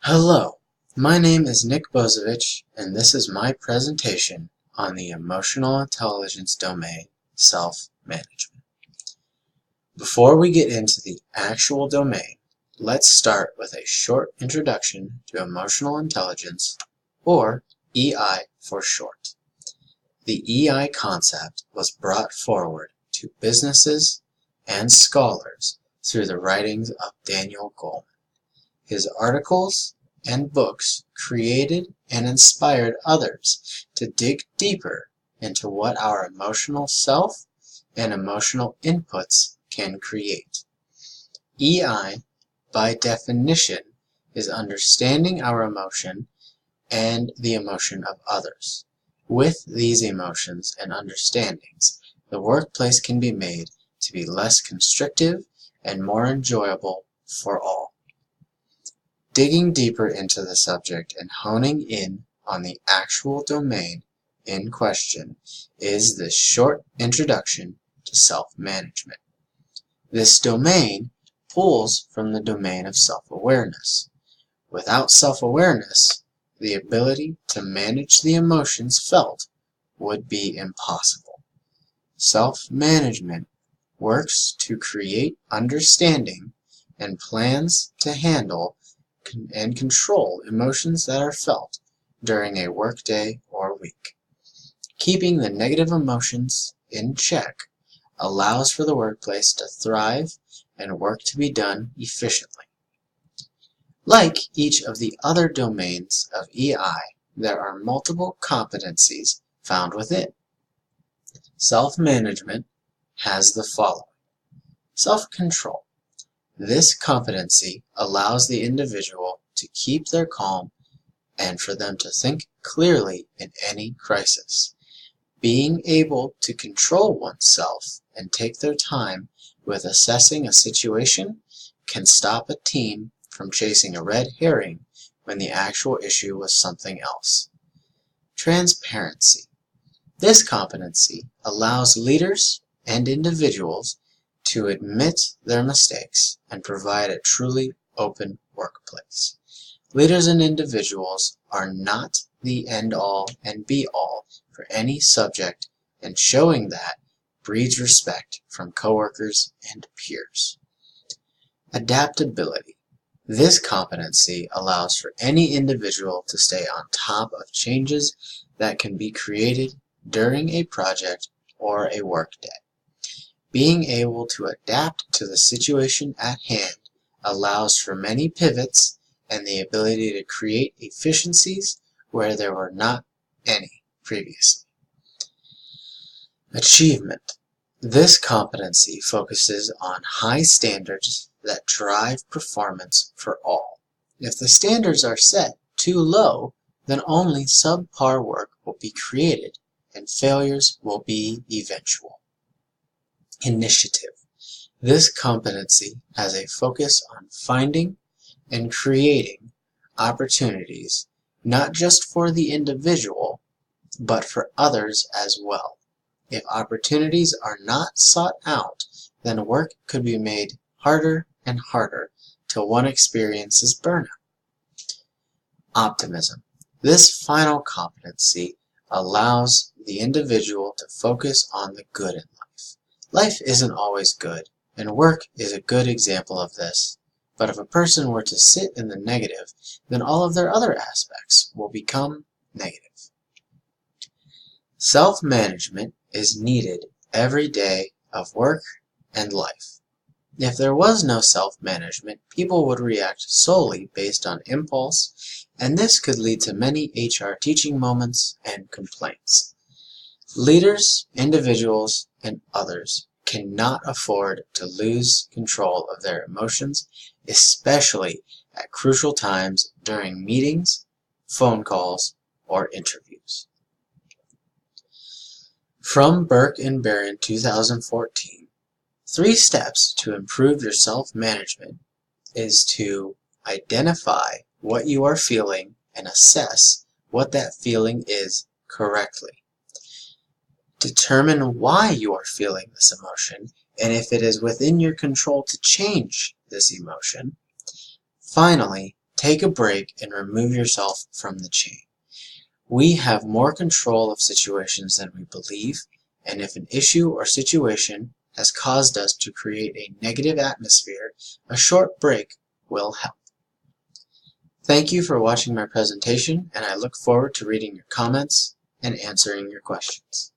Hello, my name is Nick Bozovich, and this is my presentation on the emotional intelligence domain, self-management. Before we get into the actual domain, let's start with a short introduction to emotional intelligence, or EI for short. The EI concept was brought forward to businesses and scholars through the writings of Daniel Goleman. His articles and books created and inspired others to dig deeper into what our emotional self and emotional inputs can create. EI, by definition, is understanding our emotion and the emotion of others. With these emotions and understandings, the workplace can be made to be less constrictive and more enjoyable for all. Digging deeper into the subject and honing in on the actual domain in question is this short introduction to self-management. This domain pulls from the domain of self-awareness. Without self-awareness, the ability to manage the emotions felt would be impossible. Self-management works to create understanding and plans to handle and control emotions that are felt during a workday or week. Keeping the negative emotions in check allows for the workplace to thrive and work to be done efficiently. Like each of the other domains of EI, there are multiple competencies found within. Self-management has the following. Self-control. This competency allows the individual to keep their calm and for them to think clearly in any crisis. Being able to control oneself and take their time with assessing a situation can stop a team from chasing a red herring when the actual issue was something else. Transparency. This competency allows leaders and individuals to admit their mistakes and provide a truly open workplace. Leaders and individuals are not the end-all and be-all for any subject, and showing that breeds respect from coworkers and peers. Adaptability. This competency allows for any individual to stay on top of changes that can be created during a project or a workday. Being able to adapt to the situation at hand allows for many pivots and the ability to create efficiencies where there were not any previously. Achievement. This competency focuses on high standards that drive performance for all. If the standards are set too low, then only subpar work will be created and failures will be eventual. Initiative. This competency has a focus on finding and creating opportunities, not just for the individual, but for others as well. If opportunities are not sought out, then work could be made harder and harder till one experiences burnout. Optimism. This final competency allows the individual to focus on the good in life. Life isn't always good, and work is a good example of this. But if a person were to sit in the negative, then all of their other aspects will become negative. Self-management is needed every day of work and life. If there was no self-management, people would react solely based on impulse, and this could lead to many HR teaching moments and complaints. Leaders, individuals, and others cannot afford to lose control of their emotions, especially at crucial times during meetings, phone calls, or interviews. From Burke and Barron 2014, 3 steps to improve your self-management is to identify what you are feeling and assess what that feeling is correctly. Determine why you are feeling this emotion and if it is within your control to change this emotion. Finally, take a break and remove yourself from the chain. We have more control of situations than we believe, and if an issue or situation has caused us to create a negative atmosphere, a short break will help. Thank you for watching my presentation, and I look forward to reading your comments and answering your questions.